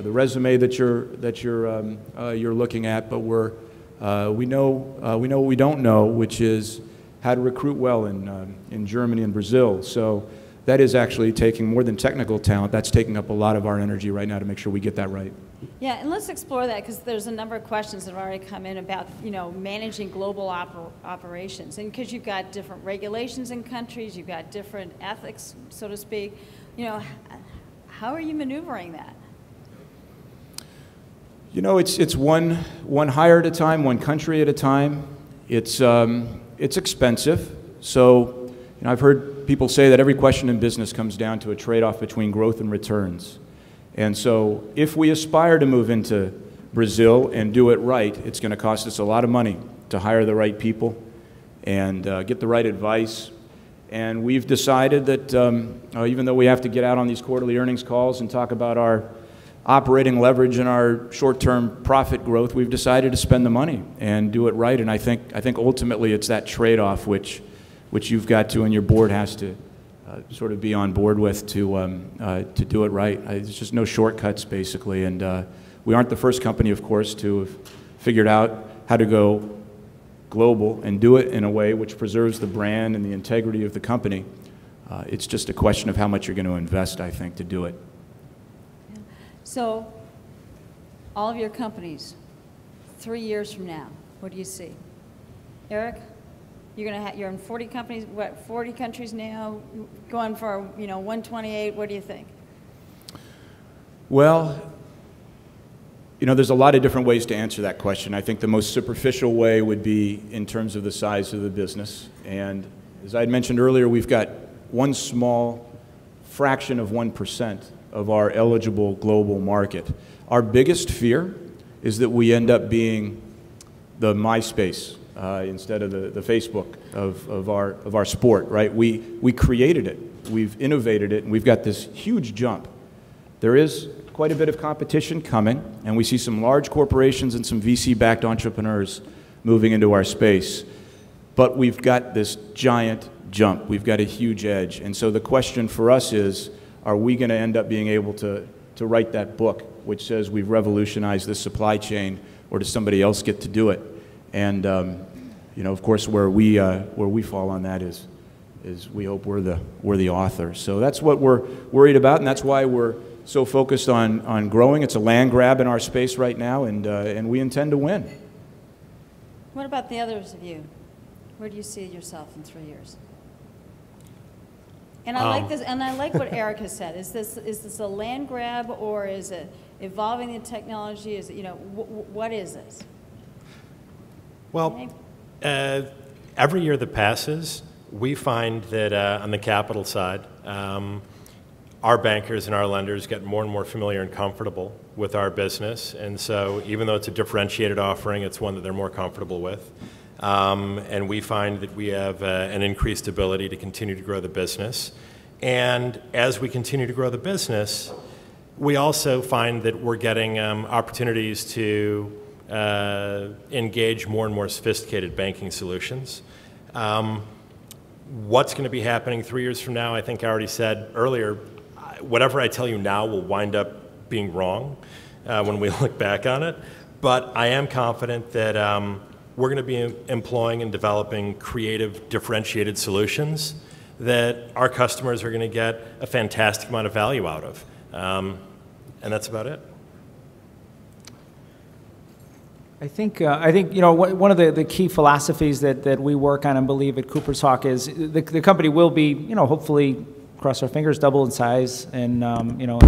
[SPEAKER 2] the resume that you're looking at. But we know what we don't know, which is how to recruit well in Germany and Brazil. So that is actually taking more than technical talent. That's taking up a lot of our energy right now to make sure we get that right.
[SPEAKER 1] Yeah, and let's explore that, because there's a number of questions that have already come in about, you know, managing global operations. And because you've got different regulations in countries, you've got different ethics, so to speak, you know, how are you maneuvering that?
[SPEAKER 2] You know, it's one hire at a time, one country at a time. It's expensive. So, you know, I've heard people say that every question in business comes down to a trade-off between growth and returns. And so if we aspire to move into Brazil and do it right, it's going to cost us a lot of money to hire the right people and get the right advice. And we've decided that even though we have to get out on these quarterly earnings calls and talk about our operating leverage and our short-term profit growth, we've decided to spend the money and do it right. And I think ultimately it's that trade-off which you've got to, and your board has to sort of be on board with to do it right. There's just no shortcuts, basically. And we aren't the first company, of course, to have figured out how to go global and do it in a way which preserves the brand and the integrity of the company. It's just a question of how much you're going to invest, I think, to do it.
[SPEAKER 1] So, all of your companies, 3 years from now, what do you see? Eric? You're in 40 companies, what, 40 countries now, going for, you know, 128, what do you think?
[SPEAKER 2] Well, you know, there's a lot of different ways to answer that question. I think the most superficial way would be in terms of the size of the business. And as I had mentioned earlier, we've got one small fraction of 1% of our eligible global market. Our biggest fear is that we end up being the MySpace instead of the Facebook of our sport, right? We created it, we've innovated it, and we've got this huge jump. There is quite a bit of competition coming, and we see some large corporations and some VC-backed entrepreneurs moving into our space. But we've got this giant jump. We've got a huge edge. And so the question for us is, are we going to end up being able to write that book which says we've revolutionized this supply chain, or does somebody else get to do it? And you know, of course, where we fall on that is we hope we're the author. So that's what we're worried about, and that's why we're so focused on growing. It's a land grab in our space right now, and we intend to win.
[SPEAKER 1] What about the others of you? Where do you see yourself in 3 years? And I like this, and I like what Eric has said. Is this a land grab, or is it evolving the technology? Is it, you know, what is this?
[SPEAKER 3] Well, every year that passes, we find that on the capital side, our bankers and our lenders get more and more familiar and comfortable with our business. And so even though it's a differentiated offering, it's one that they're more comfortable with. And we find that we have an increased ability to continue to grow the business. And as we continue to grow the business, we also find that we're getting opportunities to engage more and more sophisticated banking solutions. What's going to be happening 3 years from now, I think I already said earlier, whatever I tell you now will wind up being wrong when we look back on it. But I am confident that we're going to be employing and developing creative, differentiated solutions that our customers are going to get a fantastic amount of value out of. And that's about it.
[SPEAKER 4] I think you know, one of the key philosophies that we work on and believe at Cooper's Hawk is the company will be, you know, hopefully, cross our fingers, double in size, and you know,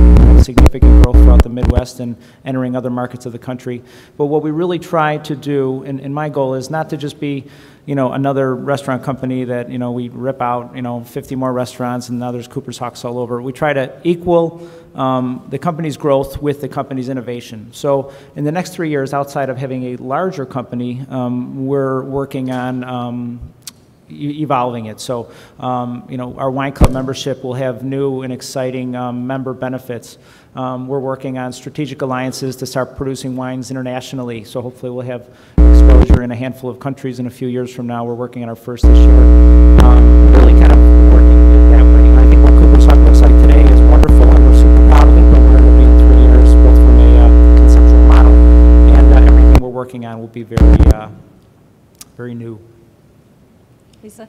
[SPEAKER 4] significant growth throughout the Midwest and entering other markets of the country. But what we really try to do, and my goal is not to just be, you know, another restaurant company that, you know, we rip out, you know, 50 more restaurants and now there's Cooper's Hawks all over. We try to equal the company's growth with the company's innovation. So in the next 3 years, outside of having a larger company, we're working on evolving it. So, you know, our wine club membership will have new and exciting member benefits. We're working on strategic alliances to start producing wines internationally. So hopefully we'll have exposure in a handful of countries in a few years from now. We're working on our first this year. Really kind of working it that way. I think what Cooper's Hawk looks like today is wonderful, and we're super proud of it, but where it'll be in 3 years, both from a conceptual model and everything we're working on will be very, very new.
[SPEAKER 1] Lisa?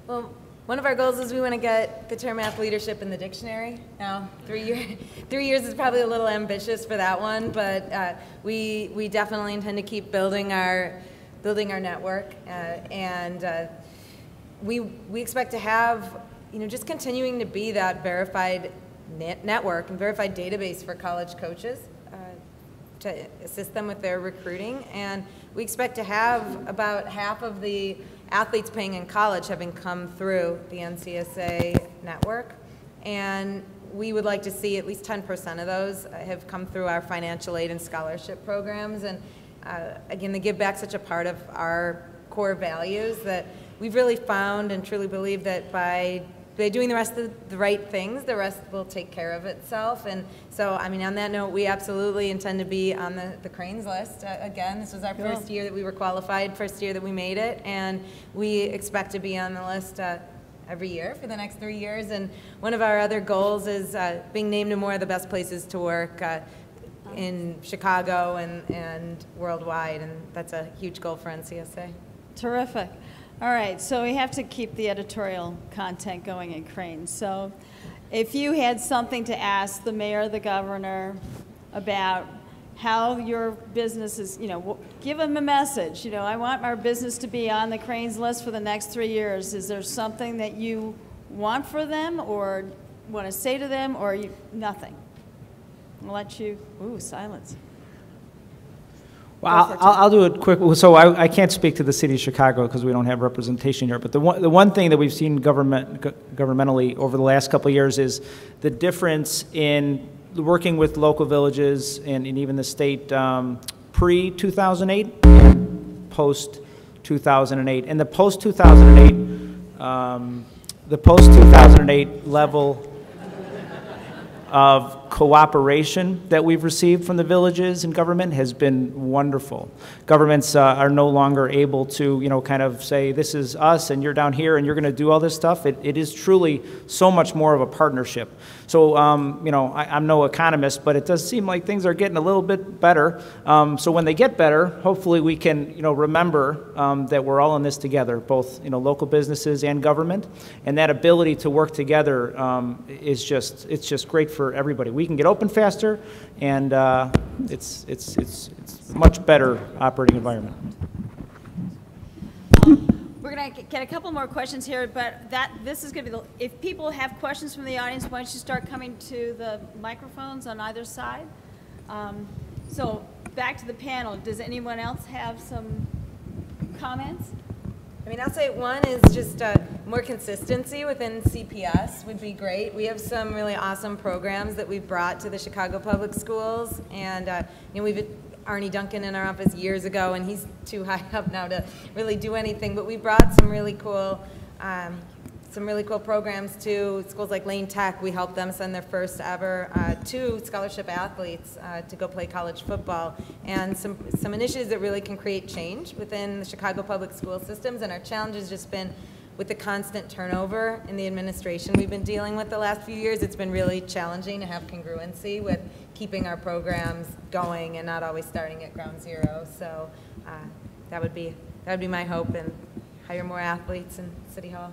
[SPEAKER 5] Well, one of our goals is we want to get the term ath leadership in the dictionary. Now, 3 years is probably a little ambitious for that one, but we definitely intend to keep building our network, and we expect to have, you know, just continuing to be that verified network and verified database for college coaches to assist them with their recruiting. And we expect to have about half of the athletes paying in college having come through the NCSA network, and we would like to see at least 10% of those have come through our financial aid and scholarship programs. And again, they give back such a part of our core values that we've really found and truly believe that by doing the rest of the right things, the rest will take care of itself. And so, I mean, on that note, we absolutely intend to be on the Crain's list. Again, this was our first year that we were qualified, first year that we made it, and we expect to be on the list every year for the next 3 years. And one of our other goals is being named in more of the best places to work in Chicago and worldwide, and that's a huge goal for NCSA.
[SPEAKER 1] Terrific. All right, so we have to keep the editorial content going in Crain. So if you had something to ask the mayor or the governor about how your business is, you know, give them a message. You know, I want our business to be on the Crain's list for the next 3 years. Is there something that you want for them or want to say to them, or nothing? I'll let you, silence.
[SPEAKER 4] Well, I'll do it quick. So I can't speak to the city of Chicago because we don't have representation here. But the one thing that we've seen governmentally over the last couple of years is the difference in working with local villages and even the state pre-2008 and post-2008. And the post-2008 level of cooperation that we've received from the villages and government has been wonderful. Governments are no longer able to, kind of say, this is us and you're down here and you're going to do all this stuff. It is truly so much more of a partnership. So, I'm no economist, but it does seem like things are getting a little bit better. So when they get better, hopefully we can, remember that we're all in this together, both, local businesses and government. And that ability to work together it's just great for everybody. We can get open faster, and it's a much better operating environment.
[SPEAKER 1] We're going to get a couple more questions here, but this is going to be if people have questions from the audience, why don't you start coming to the microphones on either side? So back to the panel. Does anyone else have some comments?
[SPEAKER 5] I mean, I'll say one is just more consistency within CPS would be great. We have some really awesome programs that we've brought to the Chicago Public Schools, and we've had Arnie Duncan in our office years ago, and he's too high up now to really do anything. But we brought some really cool programs to schools like Lane Tech. We helped them send their first ever 2 scholarship athletes to go play college football, and some initiatives that really can create change within the Chicago public school systems. And our challenge has just been with the constant turnover in the administration we've been dealing with the last few years. It's been really challenging to have congruency with keeping our programs going and not always starting at ground zero. So that would be my hope, and hire more athletes in City Hall.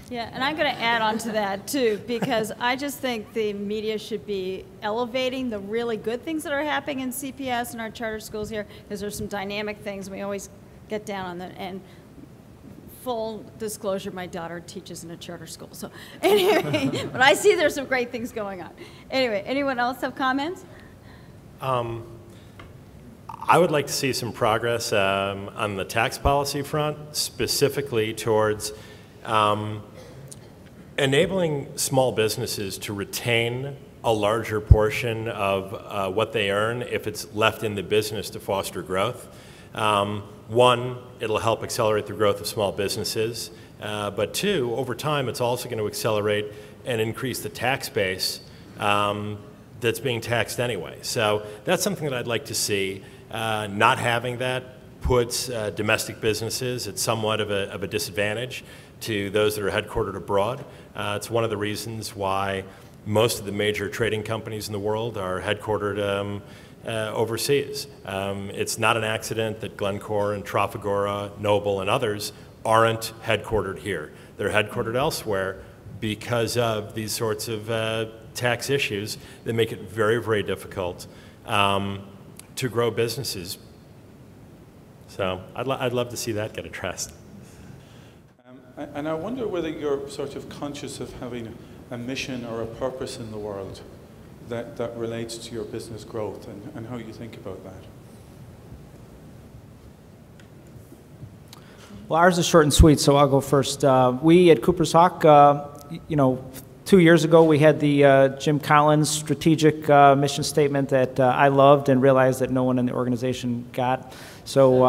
[SPEAKER 1] Yeah, and I'm going to add on to that too, because I just think the media should be elevating the really good things that are happening in CPS and our charter schools here, because there's some dynamic things, and we always get down on that. And full disclosure, my daughter teaches in a charter school, so anyway, but I see there's some great things going on. Anyway, anyone else have comments?
[SPEAKER 3] I would like to see some progress on the tax policy front, specifically towards enabling small businesses to retain a larger portion of what they earn if it's left in the business to foster growth. One, it'll help accelerate the growth of small businesses, but 2, over time, it's also going to accelerate and increase the tax base that's being taxed anyway. So that's something that I'd like to see. Not having that puts domestic businesses at somewhat of a disadvantage to those that are headquartered abroad. It's one of the reasons why most of the major trading companies in the world are headquartered overseas. It's not an accident that Glencore and Trafigura, Noble, and others aren't headquartered here. They're headquartered elsewhere because of these sorts of tax issues that make it very, very difficult to grow businesses. So I'd love to see that get addressed.
[SPEAKER 6] And I wonder whether you're sort of conscious of having a mission or a purpose in the world that relates to your business growth, and how you think about that.
[SPEAKER 4] Well, ours is short and sweet, so I'll go first. We at Cooper's Hawk, 2 years ago, we had the Jim Collins strategic mission statement that I loved and realized that no one in the organization got. So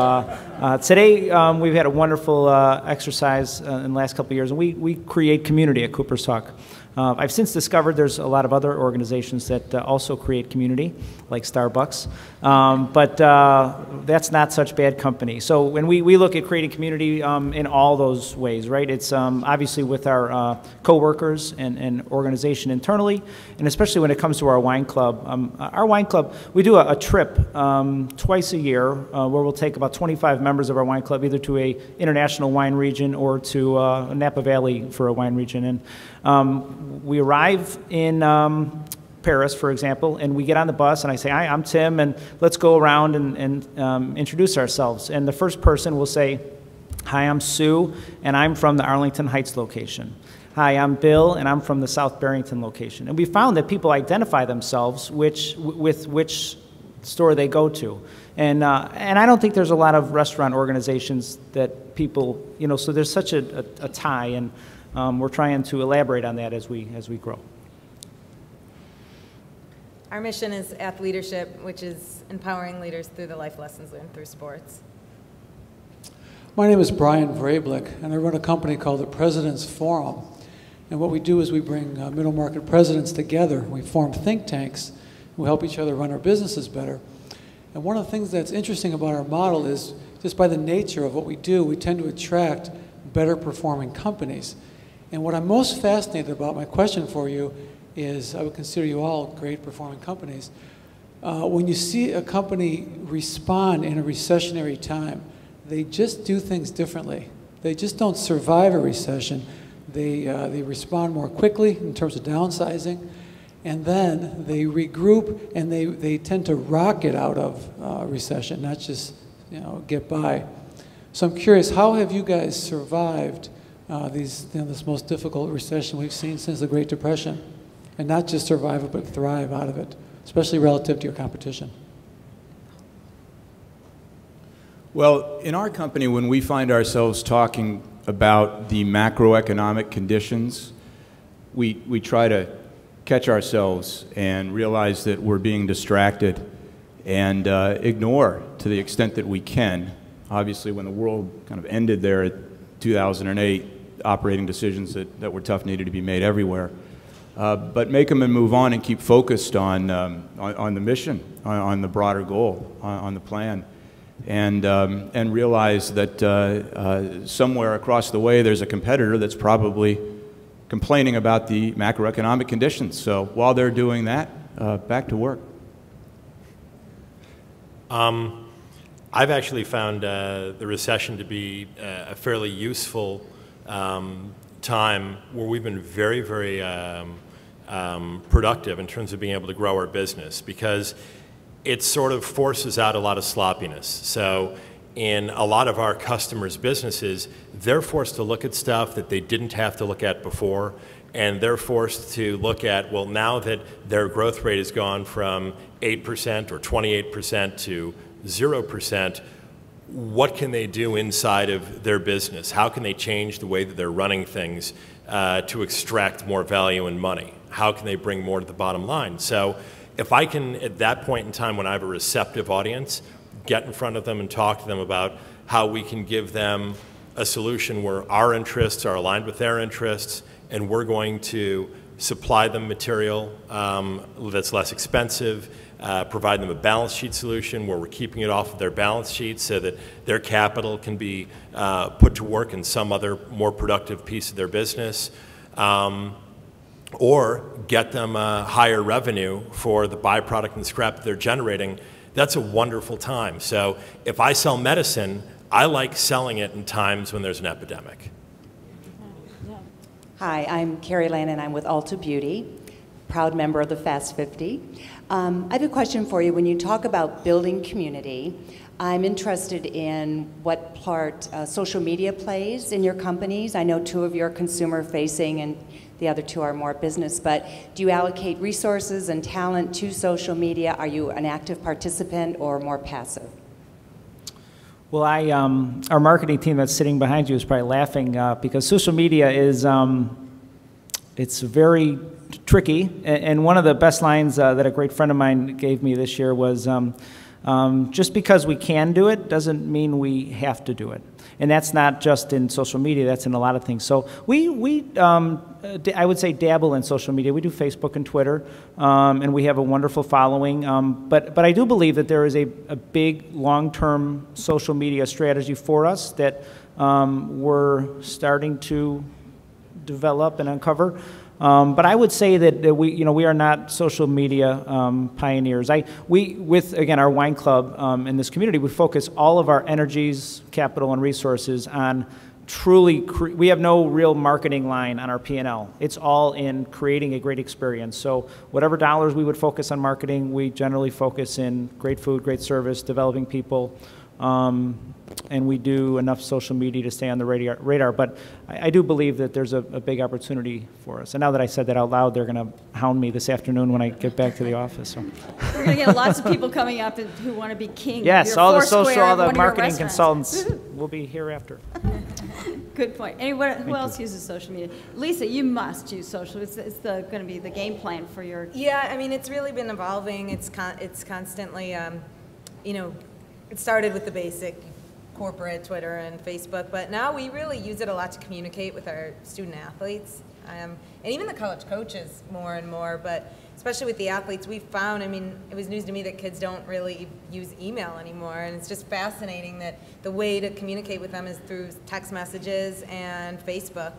[SPEAKER 4] today, we've had a wonderful exercise in the last couple of years, and we create community at Cooper's Hawk. I've since discovered there's a lot of other organizations that also create community, like Starbucks, but that's not such bad company. So when we look at creating community in all those ways, right? It's obviously with our coworkers and organization internally, and especially when it comes to our wine club. Our wine club, we do a trip twice a year where we'll take about 25 members of our wine club either to a international wine region or to Napa Valley for a wine region. And we arrive in Paris, for example, and we get on the bus, and I say, "Hi, I'm Tim, and let's go around and introduce ourselves." And the first person will say, "Hi, I'm Sue, and I'm from the Arlington Heights location. Hi, I'm Bill, and I'm from the South Barrington location." And we found that people identify themselves with which store they go to. And I don't think there's a lot of restaurant organizations that people, so there's such a tie, and we're trying to elaborate on that as we grow.
[SPEAKER 5] Our mission is Athleadership, which is empowering leaders through the life lessons learned through sports.
[SPEAKER 7] My name is Brian Vrablik, and I run a company called the President's Forum. And what we do is we bring middle market presidents together. We form think tanks. We help each other run our businesses better. And one of the things that's interesting about our model is just by the nature of what we do, we tend to attract better performing companies. And what I'm most fascinated about, my question for you is, I would consider you all great performing companies. When you see a company respond in a recessionary time, they just do things differently. They just don't survive a recession. They respond more quickly in terms of downsizing, and then they regroup and they tend to rocket out of recession, not just get by. So I'm curious, how have you guys survived this most difficult recession we've seen since the Great Depression, and not just survive it but thrive out of it, especially relative to your competition?
[SPEAKER 2] Well, in our company, when we find ourselves talking about the macroeconomic conditions, we try to catch ourselves and realize that we're being distracted and ignore, to the extent that we can. Obviously, when the world kind of ended there at 2008, operating decisions that were tough needed to be made everywhere. But make them and move on and keep focused on the mission, on the broader goal, on the plan. And realize that somewhere across the way there's a competitor that's probably complaining about the macroeconomic conditions. So while they're doing that, back to work.
[SPEAKER 3] I've actually found the recession to be a fairly useful time where we've been very, very productive in terms of being able to grow our business, because it sort of forces out a lot of sloppiness. So in a lot of our customers' businesses, they're forced to look at stuff that they didn't have to look at before, and they're forced to look at, well, now that their growth rate has gone from 8% or 28% to 0%, what can they do inside of their business? How can they change the way that they're running things to extract more value and money? How can they bring more to the bottom line? So if I can, at that point in time when I have a receptive audience, get in front of them and talk to them about how we can give them a solution where our interests are aligned with their interests, and we're going to supply them material that's less expensive, provide them a balance sheet solution where we're keeping it off of their balance sheet so that their capital can be put to work in some other more productive piece of their business, or get them higher revenue for the byproduct and scrap that they're generating. That's a wonderful time. So if I sell medicine, I like selling it in times when there's an epidemic.
[SPEAKER 8] Hi, I'm Carrie Lane, and I'm with Ulta Beauty, proud member of the Fast 50. I have a question for you. When you talk about building community, I'm interested in what part social media plays in your companies. I know 2 of you are consumer-facing and the other 2 are more business, but do you allocate resources and talent to social media? Are you an active participant or more passive?
[SPEAKER 4] Well, our marketing team that's sitting behind you is probably laughing because social media is, it's very tricky. And one of the best lines that a great friend of mine gave me this year was, just because we can do it doesn't mean we have to do it. And that's not just in social media, that's in a lot of things. So I would say dabble in social media. We do Facebook and Twitter, and we have a wonderful following. But I do believe that there is a big long-term social media strategy for us that we're starting to develop and uncover. But I would say that we are not social media pioneers. With again our wine club in this community, we focus all of our energies, capital, and resources on truly. We have no real marketing line on our P&L. It's all in creating a great experience. So whatever dollars we would focus on marketing, we generally focus in great food, great service, developing people. And we do enough social media to stay on the radar. But I do believe that there's a big opportunity for us. And now that I said that out loud, they're going to hound me this afternoon when I get back to the office. So.
[SPEAKER 1] We're going to get lots of people coming up who want to be king.
[SPEAKER 4] Yes, all the marketing consultants will be here after.
[SPEAKER 1] Good point. Anyone who else uses social media? Lisa, you must use social. It's going to be the game plan for your.
[SPEAKER 5] Yeah, I mean, it's really been evolving. It's constantly, it started with the basic corporate Twitter and Facebook, but now we really use it a lot to communicate with our student athletes, and even the college coaches more and more, but especially with the athletes, we found, I mean, it was news to me that kids don't really use email anymore, and it's just fascinating that the way to communicate with them is through text messages and Facebook,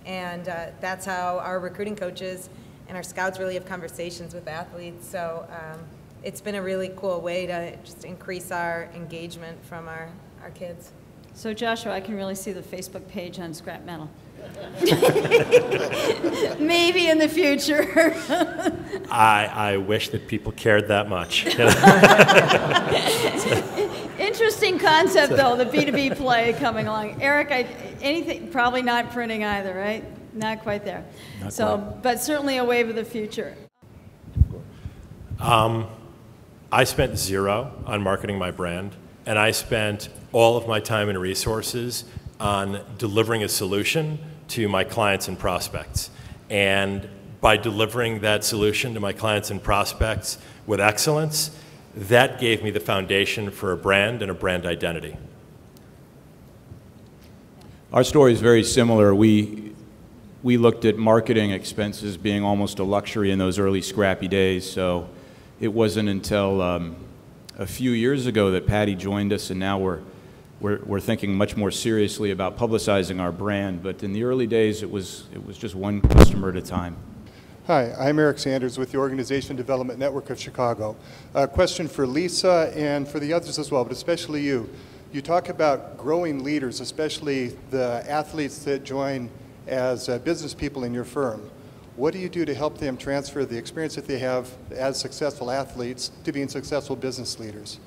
[SPEAKER 5] and that's how our recruiting coaches and our scouts really have conversations with athletes, so it's been a really cool way to just increase our engagement from our kids.
[SPEAKER 1] So Joshua, I can really see the Facebook page on scrap metal. Maybe in the future.
[SPEAKER 3] I wish that people cared that much.
[SPEAKER 1] Interesting concept, though, the B2B play coming along. Eric, anything, probably not printing either, right? Not quite there.
[SPEAKER 3] Not
[SPEAKER 1] so,
[SPEAKER 3] quite.
[SPEAKER 1] But certainly a wave of the future.
[SPEAKER 3] I spent 0 on marketing my brand, and I spent all of my time and resources on delivering a solution to my clients and prospects. And by delivering that solution to my clients and prospects with excellence, that gave me the foundation for a brand and a brand identity.
[SPEAKER 2] Our story is very similar. We looked at marketing expenses being almost a luxury in those early scrappy days, so it wasn't until a few years ago that Patty joined us, and now we're thinking much more seriously about publicizing our brand. But in the early days, it was just one customer at a time.
[SPEAKER 9] Hi, I'm Eric Sanders with the Organization Development Network of Chicago. A question for Lisa and for the others as well, but especially you. You talk about growing leaders, especially the athletes that join as business people in your firm. What do you do to help them transfer the experience that they have as successful athletes to being successful business leaders?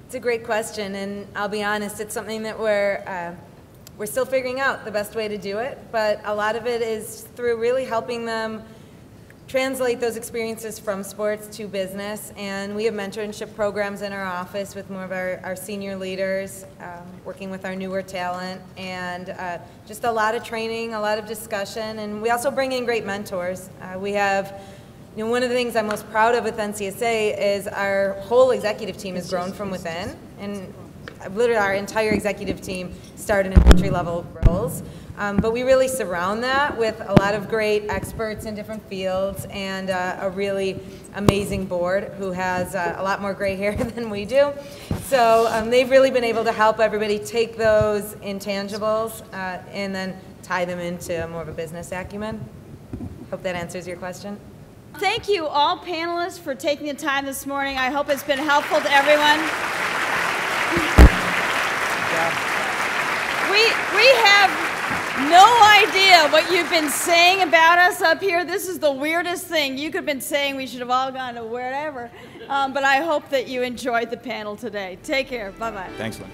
[SPEAKER 5] It's a great question, and I'll be honest, it's something that we're still figuring out the best way to do it, but a lot of it is through really helping them translate those experiences from sports to business, and we have mentorship programs in our office with more of our senior leaders, working with our newer talent, and just a lot of training, a lot of discussion, and we also bring in great mentors. We have, you know, one of the things I'm most proud of with NCSA is our whole executive team has grown from within, and literally our entire executive team started in entry-level roles. But we really surround that with a lot of great experts in different fields and a really amazing board who has a lot more gray hair than we do. So they've really been able to help everybody take those intangibles and then tie them into more of a business acumen. Hope that answers your question.
[SPEAKER 1] Thank you all panelists for taking the time this morning. I hope it's been helpful to everyone. We have no idea what you've been saying about us up here. This is the weirdest thing. You could have been saying we should have all gone to wherever. But I hope that you enjoyed the panel today. Take care. Bye-bye.
[SPEAKER 2] Thanks, Lynn.